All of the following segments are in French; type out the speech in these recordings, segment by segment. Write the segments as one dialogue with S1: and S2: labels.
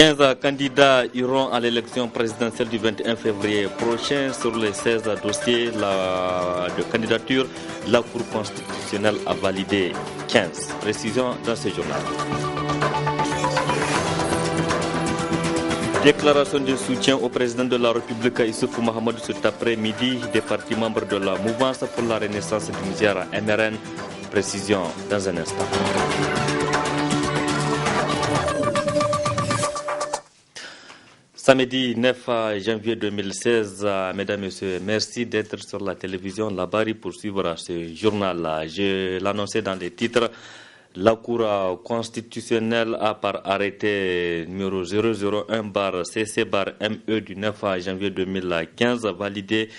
S1: 15 candidats iront à l'élection présidentielle du 21 février prochain. Sur les 16 dossiers de candidature, la Cour constitutionnelle a validé 15. Précision dans ce journal. Déclaration de soutien au président de la République Issoufou Mahamadou cet après-midi des partis membres de la mouvance pour la renaissance du Niger MRN. Précision dans un instant. Samedi 9 janvier 2016, mesdames et messieurs, merci d'être sur la télévision Labari pour suivre ce journal. Je l'annonçais dans les titres. La Cour constitutionnelle a par arrêté numéro 001/CC/ME du 9 janvier 2015 validé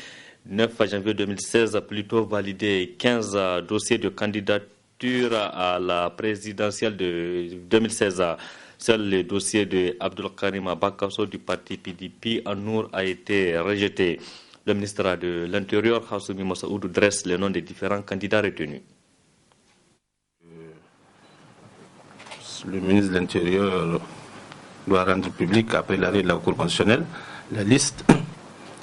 S1: 9 janvier 2016 plutôt validé 15 dossiers de candidature à la présidentielle de 2016. Seul le dossier de Abdul Karim Bakasso du parti PDP en Nour a été rejeté. Le ministre de l'Intérieur, Hassoumi Massaoudou, dresse les noms des différents candidats retenus.
S2: Le ministre de l'Intérieur doit rendre public, après l'arrêt de la Cour constitutionnelle, la liste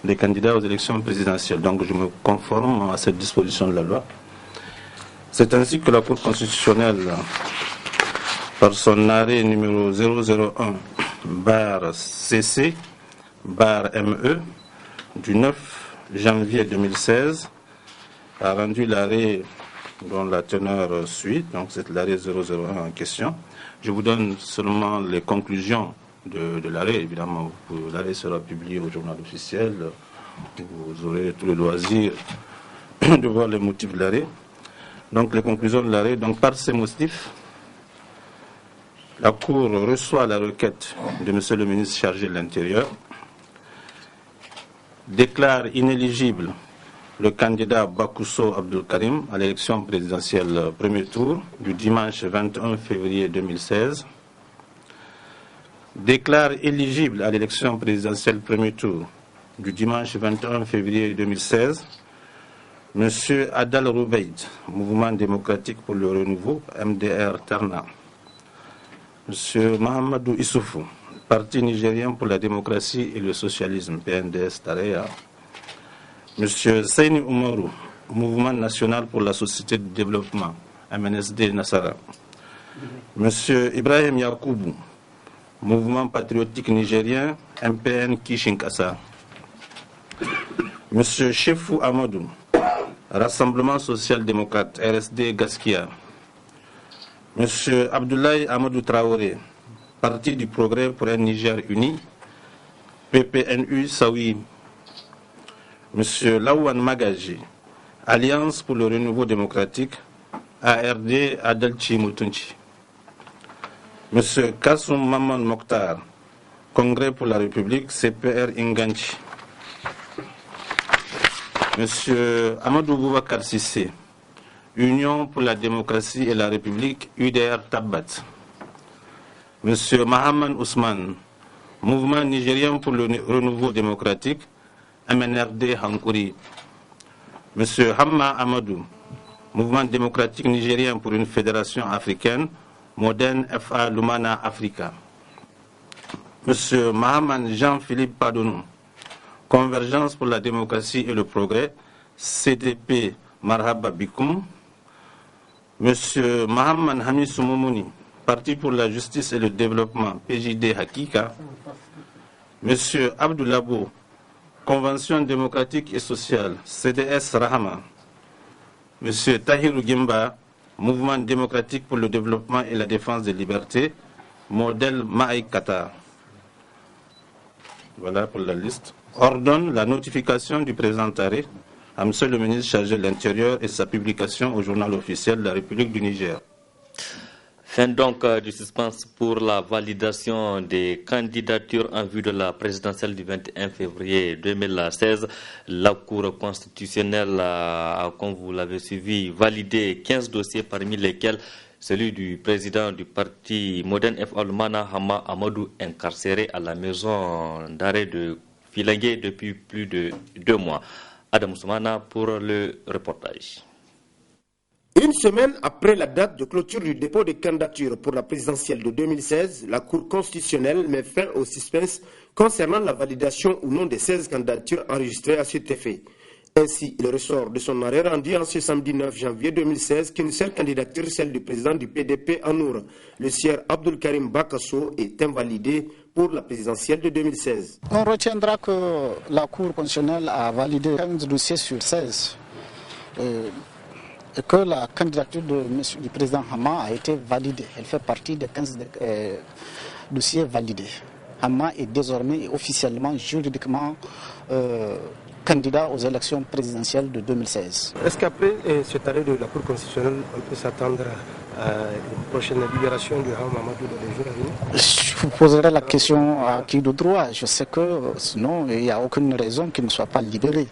S2: des candidats aux élections présidentielles. Donc je me conforme à cette disposition de la loi. C'est ainsi que la Cour constitutionnelle, par son arrêt numéro 001/CC/ME du 9 janvier 2016, a rendu l'arrêt dont la teneur suit, donc c'est l'arrêt 001 en question. Je vous donne seulement les conclusions de l'arrêt. Évidemment, l'arrêt sera publié au journal officiel. Vous aurez tout le loisir de voir les motifs de l'arrêt. Donc, les conclusions de l'arrêt. Donc, par ces motifs, la Cour reçoit la requête de M. le ministre chargé de l'Intérieur, déclare inéligible le candidat Bakousso Abdul Karim à l'élection présidentielle premier tour du dimanche 21 février 2016, déclare éligible à l'élection présidentielle premier tour du dimanche 21 février 2016 M. Adal Roubeid, Mouvement démocratique pour le renouveau, MDR Terna, M. Mahamadou Issoufou, Parti nigérien pour la démocratie et le socialisme, PNDS Tareya, M. Seyni Oumarou, Mouvement national pour la société de développement, MNSD Nassara, M. Ibrahim Yakoubou, Mouvement patriotique nigérien, MPN Kishinkasa, M. Chefou Amadou, Rassemblement social-démocrate, RSD Gaskia, M. Abdoulaye Amadou Traoré, Parti du progrès pour un Niger uni, PPNU Saoui, M. Laouane Magaji, Alliance pour le renouveau démocratique, ARD Adalchi Moutounchi, M. Kassoum Maman Mokhtar, Congrès pour la République, CPR Inganchi, M. Amadou Boubacar Sissé, Union pour la démocratie et la République, UDR Tabat, M. Mahaman Ousmane, Mouvement nigérien pour le renouveau démocratique, MNRD Hankouri, M. Hamma Amadou, Mouvement démocratique nigérien pour une fédération africaine, Moderne FA Lumana Africa, M. Mahaman Jean-Philippe Padonou, Convergence pour la démocratie et le progrès, CDP Marhaba Bikoum, M. Mahaman Hamissou Moumouni, Parti pour la justice et le développement, PJD Hakika, M. Abdoulabo, Convention démocratique et sociale, CDS Rahama, M. Tahirou Gimba, Mouvement démocratique pour le développement et la défense des libertés, modèle Maï Qatar. Voilà pour la liste. Ordonne la notification du présent arrêt à M. le ministre chargé de l'Intérieur et sa publication au journal officiel de la République du Niger.
S1: Fin donc du suspense pour la validation des candidatures en vue de la présidentielle du 21 février 2016. La Cour constitutionnelle a, comme vous l'avez suivi, validé 15 dossiers, parmi lesquels celui du président du parti Modern FA Lumana, Hama Amadou, incarcéré à la maison d'arrêt de Filangué depuis plus de 2 mois. Adam Soumana pour le reportage.
S3: Une semaine après la date de clôture du dépôt de candidature pour la présidentielle de 2016, la Cour constitutionnelle met fin au suspense concernant la validation ou non des 16 candidatures enregistrées à cet effet. Ainsi, il ressort de son arrêt rendu en ce samedi 9 janvier 2016 qu'une seule candidature, celle du président du PDP en Nour, le sieur Abdul Karim Bakasso, est invalidée pour la présidentielle de 2016.
S4: On retiendra que la Cour constitutionnelle a validé 15 dossiers sur 16. Et que la candidature du président Hama a été validée. Elle fait partie des 15 dossiers validés. Hama est désormais officiellement, juridiquement candidat aux élections présidentielles de 2016.
S5: Est-ce qu'après cet arrêt de la Cour constitutionnelle, on peut s'attendre à une prochaine libération de Hama Amadou dans les jours à venir?
S4: Je vous poserai la question à qui de droit. Je sais que sinon, il n'y a aucune raison qu'il ne soit pas libéré.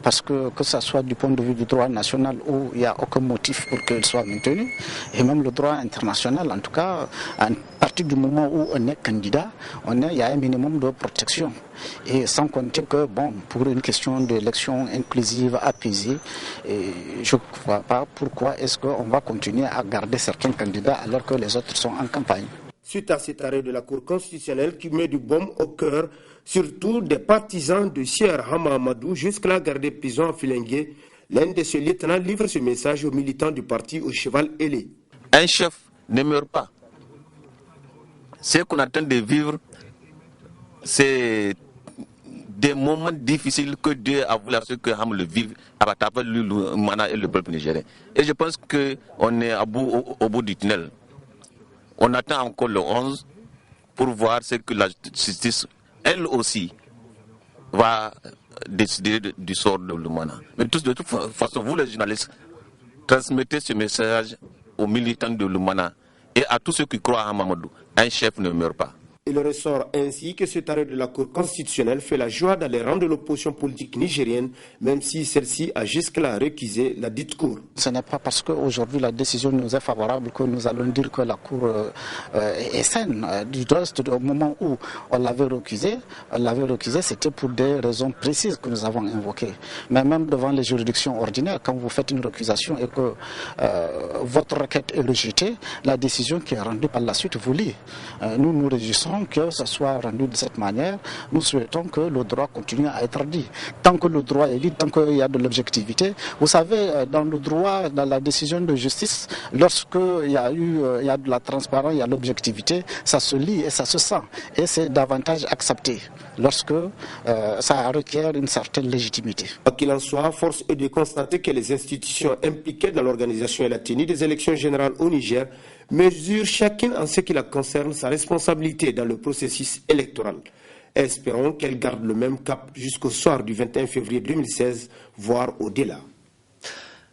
S4: Parce que ce soit du point de vue du droit national où il n'y a aucun motif pour qu'il soit maintenu, et même le droit international, en tout cas, à partir du moment où on est candidat, il y a un minimum de protection. Et sans compter que, pour une question d'élection inclusive, apaisée, je ne vois pas pourquoi est-ce qu'on va continuer à garder certains candidats alors que les autres sont en campagne.
S3: Suite à cet arrêt de la Cour constitutionnelle qui met du baume au cœur, surtout des partisans de Sieur Hama Amadou, jusque-là gardé prison à Filengue, l'un de ses lieutenants livre ce message aux militants du parti au cheval ailé.
S2: Un chef ne meurt pas. Ce qu'on attend de vivre, c'est des moments difficiles que Dieu a voulu ce que Ham le vive à travers le Mana et le peuple nigérien. Et je pense qu'on est au bout du tunnel. On attend encore le 11 pour voir ce que la justice, elle aussi, va décider du sort de Lumana. Mais de toute façon, vous les journalistes, transmettez ce message aux militants de Lumana et à tous ceux qui croient à Mamadou. Un chef ne meurt pas.
S3: Il ressort ainsi que cet arrêt de la Cour constitutionnelle fait la joie dans les rangs de l'opposition politique nigérienne, même si celle-ci a jusque-là récusé la dite Cour.
S4: Ce n'est pas parce qu'aujourd'hui la décision nous est favorable que nous allons dire que la Cour est saine. Du reste, au moment où on l'avait récusé, c'était pour des raisons précises que nous avons invoquées. Mais même devant les juridictions ordinaires, quand vous faites une récusation et que votre requête est rejetée, la décision qui est rendue par la suite vous lie. Nous nous réjouissons que ce soit rendu de cette manière. Nous souhaitons que le droit continue à être dit. Tant que le droit est dit, tant qu'il y a de l'objectivité. Vous savez, dans le droit, dans la décision de justice, lorsqu'il y a de la transparence, il y a l'objectivité, ça se lit et ça se sent. Et c'est davantage accepté lorsque ça requiert une certaine légitimité.
S3: Quoi qu'il en soit, force est de constater que les institutions impliquées dans l'organisation et la tenue des élections générales au Niger mesurent chacune en ce qui la concerne sa responsabilité dans le processus électoral. Espérons qu'elle garde le même cap jusqu'au soir du 21 février 2016, voire au-delà.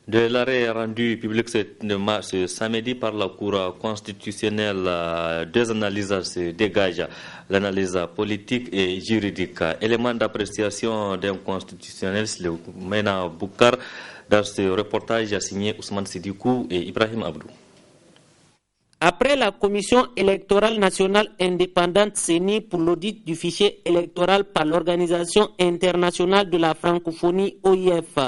S1: De l'arrêt rendu public ce samedi par la Cour constitutionnelle, deux analyses se dégagent. L'analyse politique et juridique. Élément d'appréciation d'un constitutionnel, le Mena Boukar, dans ce reportage signé Ousmane Sidikou et Ibrahim Abdou.
S6: Après la Commission électorale nationale indépendante CENI pour l'audit du fichier électoral par l'Organisation internationale de la francophonie OIF,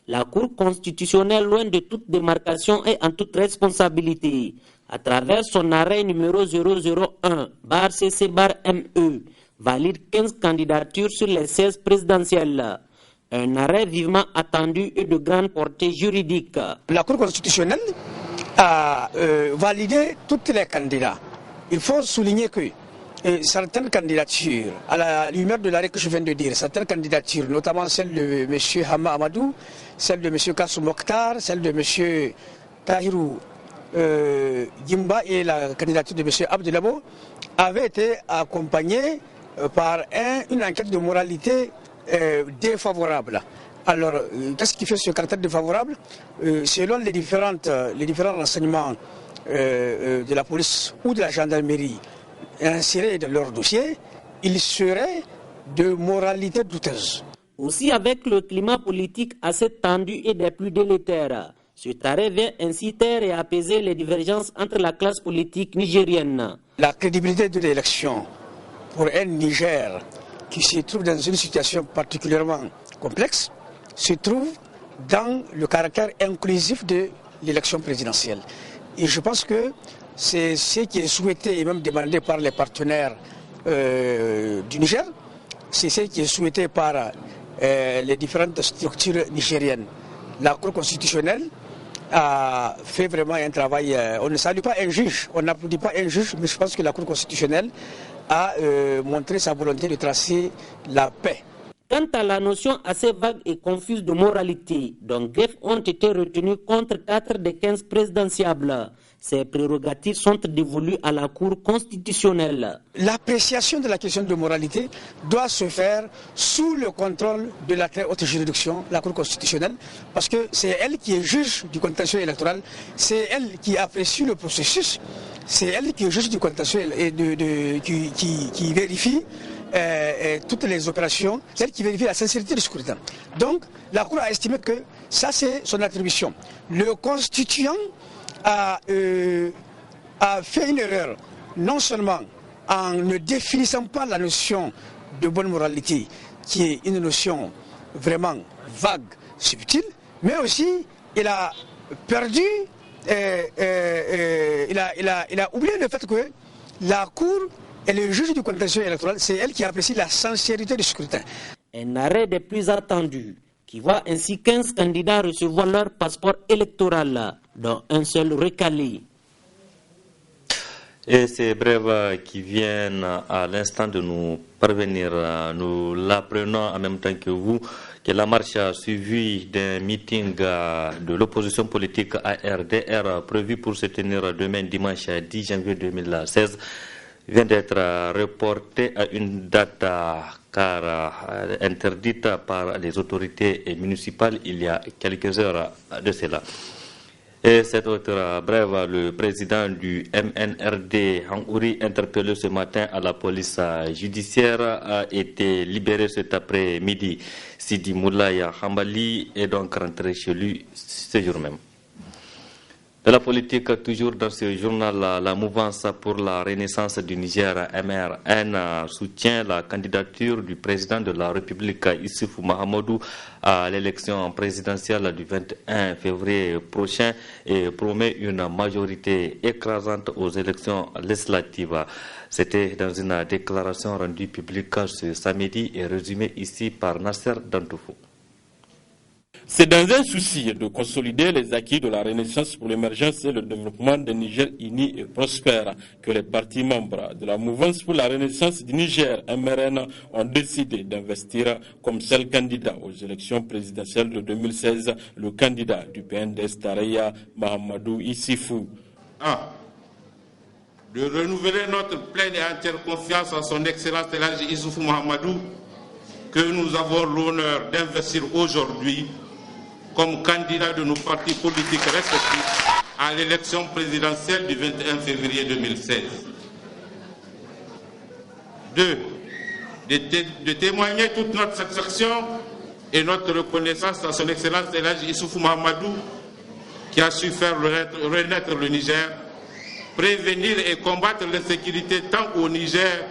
S6: la Cour constitutionnelle, loin de toute démarcation et en toute responsabilité, à travers son arrêt numéro 001/CC/ME, valide 15 candidatures sur les 16 présidentielles. Un arrêt vivement attendu et de grande portée juridique.
S7: La Cour constitutionnelle a validé tous les candidats. Il faut souligner que certaines candidatures, à la lumière de l'arrêt que je viens de dire, certaines candidatures, notamment celle de M. Hama Amadou, celle de M. Kassou Mokhtar, celle de M. Tahirou Gimba et la candidature de M. Abdelabo, avaient été accompagnées par une enquête de moralité défavorable. Alors, qu'est-ce qui fait ce caractère défavorable? Selon les différents renseignements de la police ou de la gendarmerie insérés dans leur dossier, il serait de moralité douteuse.
S6: Aussi, avec le climat politique assez tendu et des plus délétères, cet arrêt vient ainsi taire et apaiser les divergences entre la classe politique nigérienne.
S7: La crédibilité de l'élection pour un Niger qui se trouve dans une situation particulièrement complexe se trouve dans le caractère inclusif de l'élection présidentielle. Et je pense que c'est ce qui est souhaité et même demandé par les partenaires du Niger, c'est ce qui est souhaité par les différentes structures nigériennes. La Cour constitutionnelle a fait vraiment un travail, on ne salue pas un juge, on n'applaudit pas un juge, mais je pense que la Cour constitutionnelle a montré sa volonté de tracer la paix.
S6: Quant à la notion assez vague et confuse de moralité, dont greffe ont été retenus contre 4 des 15 présidentiables. Ces prérogatives sont dévolues à la Cour constitutionnelle.
S7: L'appréciation de la question de moralité doit se faire sous le contrôle de la très haute juridiction, la Cour constitutionnelle, parce que c'est elle qui est juge du contentieux électoral, c'est elle qui apprécie le processus, c'est elle qui est juge du contentieux et qui vérifie toutes les opérations, c'est elle qui vérifie la sincérité du scrutin. Donc, la Cour a estimé que ça, c'est son attribution. Le constituant a fait une erreur, non seulement en ne définissant pas la notion de bonne moralité, qui est une notion vraiment vague, subtile, mais aussi il a perdu, il a oublié le fait que la Cour et le juge du contentieux électoral, c'est elle qui apprécie la sincérité du scrutin.
S6: Un arrêt des plus attendus, qui voit ainsi 15 candidats recevoir leur passeport électoral, dont un seul recalé.
S1: Et ces brèves qui viennent à l'instant de nous parvenir, nous l'apprenons en même temps que vous, que la marche suivie d'un meeting de l'opposition politique ARDR prévu pour se tenir demain dimanche 10 janvier 2016 vient d'être reportée à une date car interdite par les autorités municipales il y a quelques heures de cela. Et cette autre brève, le président du MNRD, Hangouri, interpellé ce matin à la police judiciaire, a été libéré cet après-midi. Sidi Moulaya Hambali est donc rentré chez lui ce jour même. De la politique, toujours dans ce journal, la mouvance pour la renaissance du Niger, MRN, soutient la candidature du président de la République, Issoufou Mahamadou, à l'élection présidentielle du 21 février prochain et promet une majorité écrasante aux élections législatives. C'était dans une déclaration rendue publique ce samedi et résumée ici par Nasser Dantoufou.
S8: C'est dans un souci de consolider les acquis de la Renaissance pour l'émergence et le développement d'un Niger uni et prospère que les partis membres de la mouvance pour la Renaissance du Niger, MRN, ont décidé d'investir comme seul candidat aux élections présidentielles de 2016 le candidat du PNDS Taraya, Mahamadou Issoufou.
S2: 1. De renouveler notre pleine et entière confiance en son Excellence Elhadji Issoufou Mahamadou, que nous avons l'honneur d'investir aujourd'hui comme candidat de nos partis politiques respectifs à l'élection présidentielle du 21 février 2016. 2. De témoigner toute notre satisfaction et notre reconnaissance à son Excellence Elhadji Issoufou Mahamadou, qui a su faire renaître le Niger, prévenir et combattre l'insécurité tant au Niger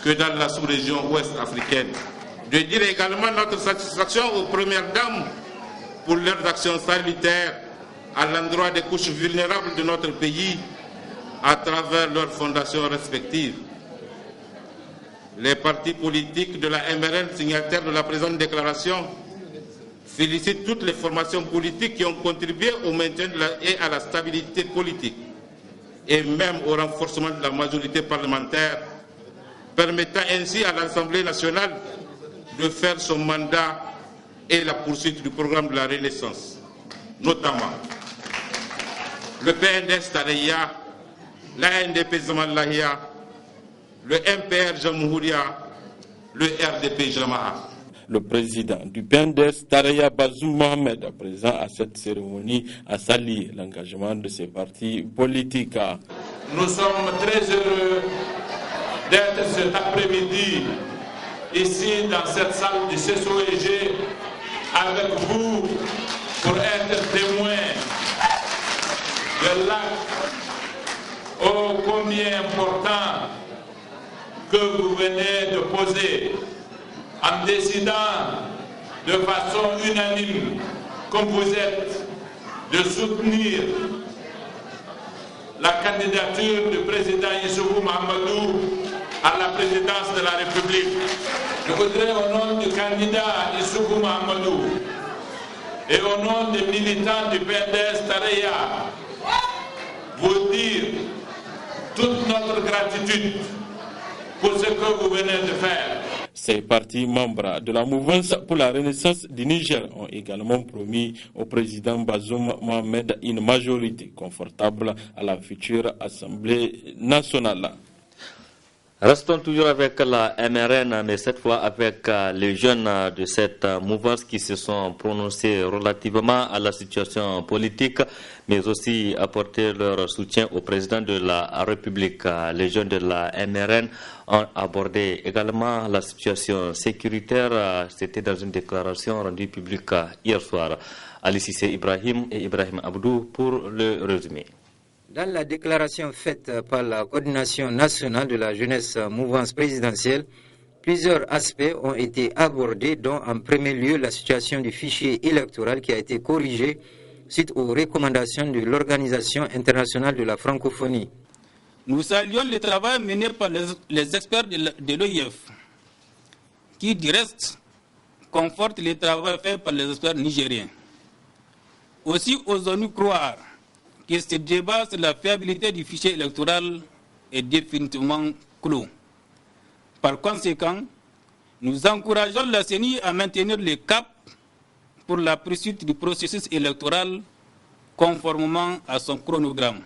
S2: que dans la sous-région ouest africaine. De dire également notre satisfaction aux premières dames pour leurs actions salutaires à l'endroit des couches vulnérables de notre pays à travers leurs fondations respectives. Les partis politiques de la MRN signataires de la présente déclaration félicitent toutes les formations politiques qui ont contribué au maintien et à la stabilité politique et même au renforcement de la majorité parlementaire, permettant ainsi à l'Assemblée nationale de faire son mandat et la poursuite du programme de la Renaissance, notamment le PNDS Taraya, l'ANDP Zamalahia, le MPR Jamhouria, le RDP Jama'a.
S8: Le président du PNDS Taraya Bazoum Mohamed, présent à cette cérémonie, a salué l'engagement de ses partis politiques.
S2: Nous sommes très heureux d'être cet après-midi ici dans cette salle du CSOEG avec vous pour être témoin de l'acte ô combien important que vous venez de poser en décidant de façon unanime, comme vous êtes,
S9: de soutenir la candidature du président Issoufou Mahamadou à la présidence de la République. Je voudrais, au nom du candidat Issoufou Mahamadou et au nom des militants du PNDS Tareya, vous dire toute notre gratitude pour ce que vous venez de faire.
S8: Ces partis membres de la mouvance pour la renaissance du Niger ont également promis au président Bazoum Mohamed une majorité confortable à la future Assemblée nationale.
S1: Restons toujours avec la MRN, mais cette fois avec les jeunes de cette mouvance qui se sont prononcés relativement à la situation politique, mais aussi apporter leur soutien au président de la République. Les jeunes de la MRN ont abordé également la situation sécuritaire. C'était dans une déclaration rendue publique hier soir. Ali Sissé Ibrahim et Ibrahim Abdou pour le résumé.
S10: Dans la déclaration faite par la coordination nationale de la jeunesse mouvance présidentielle, plusieurs aspects ont été abordés, dont en premier lieu la situation du fichier électoral qui a été corrigé suite aux recommandations de l'Organisation internationale de la francophonie.
S11: Nous saluons le travail mené par les experts de l'OIF, qui du reste confortent le travail fait par les experts nigériens. Aussi osons-nous croire que ce débat sur la fiabilité du fichier électoral est définitivement clos. Par conséquent, nous encourageons la CENI à maintenir le cap pour la poursuite du processus électoral conformément à son chronogramme.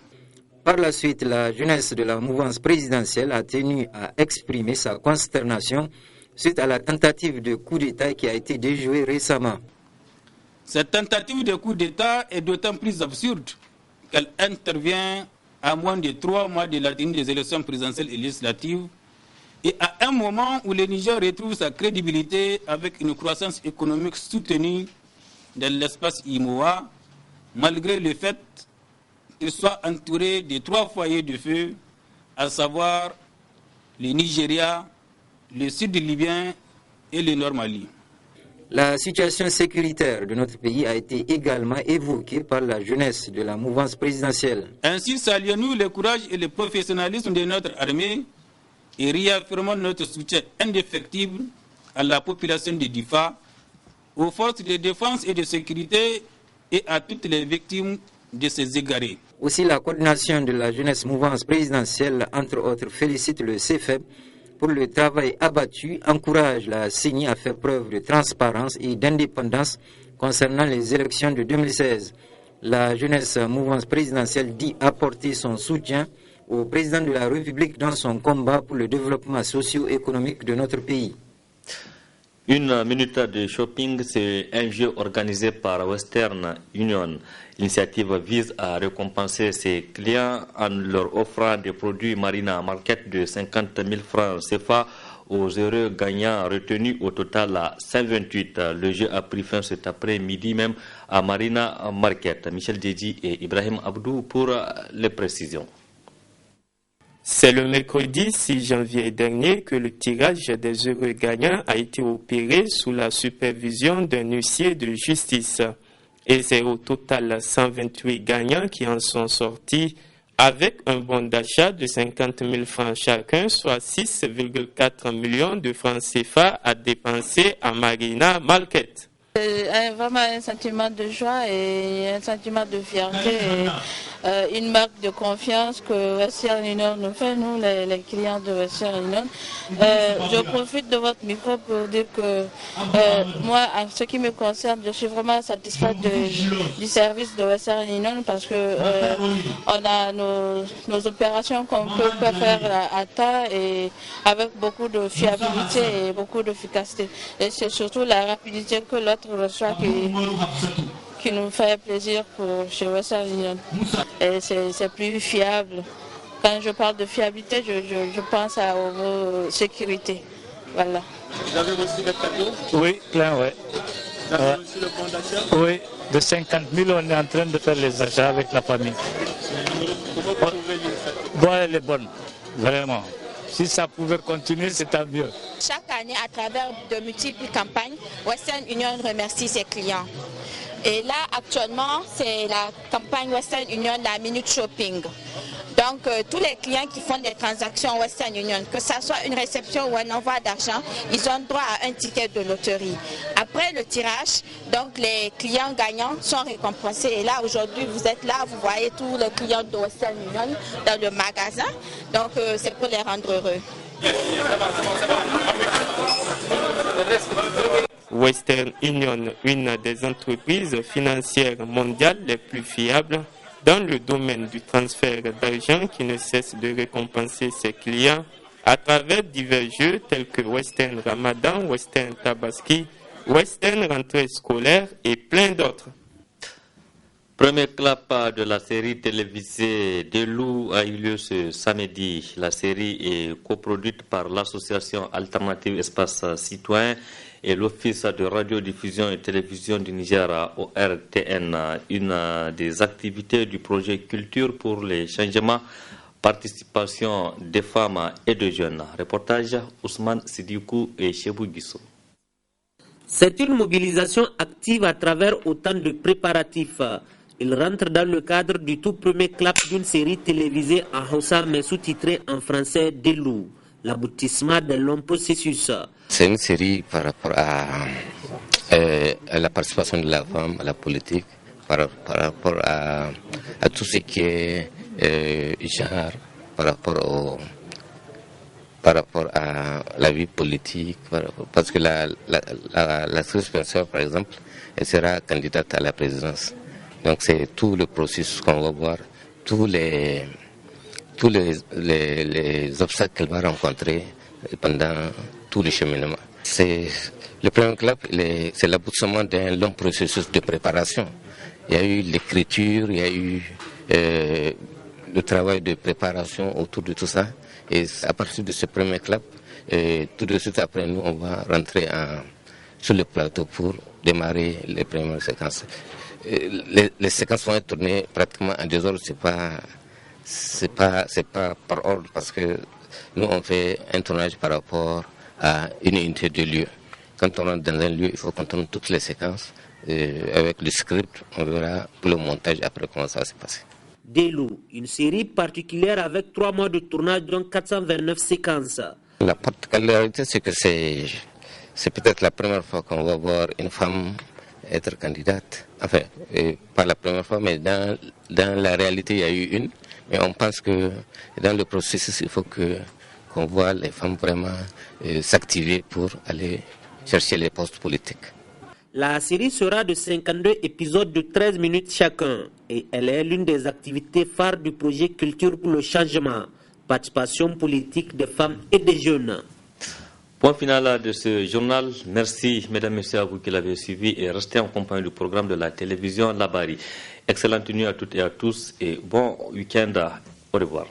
S10: Par la suite, la jeunesse de la mouvance présidentielle a tenu à exprimer sa consternation suite à la tentative de coup d'État qui a été déjouée récemment.
S11: Cette tentative de coup d'État est d'autant plus absurde qu'elle intervient à moins de 3 mois de la tenue des élections présidentielles et législatives et à un moment où le Niger retrouve sa crédibilité avec une croissance économique soutenue dans l'espace IMOA, malgré le fait qu'il soit entouré de 3 foyers de feu, à savoir le Nigeria, le sud libyen et le nord Mali.
S10: La situation sécuritaire de notre pays a été également évoquée par la jeunesse de la mouvance présidentielle.
S11: Ainsi saluons-nous le courage et le professionnalisme de notre armée et réaffirmons notre soutien indéfectible à la population de Difa, aux forces de défense et de sécurité et à toutes les victimes de ces égarés.
S10: Aussi, la coordination de la jeunesse mouvance présidentielle, entre autres, félicite le CFEB pour le travail abattu, encourage la CENI à faire preuve de transparence et d'indépendance concernant les élections de 2016. La jeunesse mouvance présidentielle dit apporter son soutien au président de la République dans son combat pour le développement socio-économique de notre pays.
S1: Une minute de shopping, c'est un jeu organisé par Western Union. L'initiative vise à récompenser ses clients en leur offrant des produits Marina Market de 50 000 francs CFA aux heureux gagnants retenus au total à 128. Le jeu a pris fin cet après-midi même à Marina Market. Michel Djedji et Ibrahim Abdou pour les précisions.
S12: C'est le mercredi 6 janvier dernier que le tirage des heureux gagnants a été opéré sous la supervision d'un huissier de justice. Et c'est au total 128 gagnants qui en sont sortis avec un bon d'achat de 50 000 francs chacun, soit 6,4 millions de francs CFA à dépenser à Marina Market.
S13: Vraiment un sentiment de joie et un sentiment de fierté et une marque de confiance que Western Union nous fait, nous les clients de Western Union. Je profite de votre micro pour dire que moi, en ce qui me concerne, je suis vraiment satisfaite du service de Western Union parce que on a nos opérations qu'on peut faire à temps et avec beaucoup de fiabilité et beaucoup d'efficacité. Et c'est surtout la rapidité que l'autre reçoit qui nous fait plaisir pour chez Western Union. Et c'est plus fiable. Quand je parle de fiabilité, je pense au mot sécurité. Voilà.
S14: Vous avez reçu le cadeau?
S15: Oui, plein, oui.
S14: Vous avez reçu le bon d'achat?
S15: Oui, de 50 000, on est en train de faire les achats avec la famille.
S14: Comment vous trouvez l'initiative?
S15: Bon, elle est bonne, vraiment. Si ça pouvait continuer, c'est tant mieux.
S16: Chaque année, à travers de multiples campagnes, Western Union remercie ses clients. Et là, actuellement, c'est la campagne Western Union, la Minute Shopping. Donc, tous les clients qui font des transactions Western Union, que ce soit une réception ou un envoi d'argent, ils ont droit à un ticket de loterie. Après le tirage, donc les clients gagnants sont récompensés. Et là, aujourd'hui, vous êtes là, vous voyez tous les clients de Western Union dans le magasin. Donc, c'est pour les rendre heureux.
S12: Western Union, une des entreprises financières mondiales les plus fiables dans le domaine du transfert d'argent, qui ne cesse de récompenser ses clients à travers divers jeux tels que Western Ramadan, Western Tabaski, Western Rentrée scolaire et plein d'autres.
S1: Premier clap de la série télévisée Delou a eu lieu ce samedi. La série est coproduite par l'association Alternative Espace Citoyen et l'Office de radiodiffusion et télévision du Niger, ORTN, une des activités du projet Culture pour les changements, participation des femmes et des jeunes. Reportage Ousmane Sidikou et Chebou Guissou.
S6: C'est une mobilisation active à travers autant de préparatifs. Il rentre dans le cadre du tout premier clap d'une série télévisée en Hausa mais sous-titrée en français Delou, l'aboutissement de long processus.
S17: C'est une série par rapport à la participation de la femme à la politique, par rapport à tout ce qui est genre, par rapport à la vie politique, parce que la Spencer, par exemple, elle sera candidate à la présidence. Donc c'est tout le processus qu'on va voir, tous les obstacles qu'elle va rencontrer pendant tout le cheminement. Le premier clap, c'est l'aboutissement d'un long processus de préparation. Il y a eu l'écriture, il y a eu le travail de préparation autour de tout ça. Et à partir de ce premier clap, tout de suite après nous, on va rentrer sur le plateau pour démarrer les premières séquences. Les séquences vont être tournées pratiquement en désordre, c'est pas par ordre, parce que nous on fait un tournage par rapport à une unité de lieu. Quand on rentre dans un lieu, il faut qu'on tourne toutes les séquences avec le script. On verra pour le montage après comment ça va se passer.
S6: Delou, une série particulière avec 3 mois de tournage, dont 429 séquences.
S17: La particularité, c'est que c'est peut-être la première fois qu'on va voir une femme être candidate. Enfin, pas la première fois, mais dans la réalité, il y a eu une. Mais on pense que dans le processus, il faut qu'on voit les femmes vraiment s'activer pour aller chercher les postes politiques.
S6: La série sera de 52 épisodes de 13 minutes chacun et elle est l'une des activités phares du projet Culture pour le changement, participation politique des femmes et des jeunes.
S1: Point final de ce journal. Merci, mesdames et messieurs, à vous qui l'avez suivi et restez en compagnie du programme de la télévision Labari. Excellente nuit à toutes et à tous et bon week-end. Au revoir.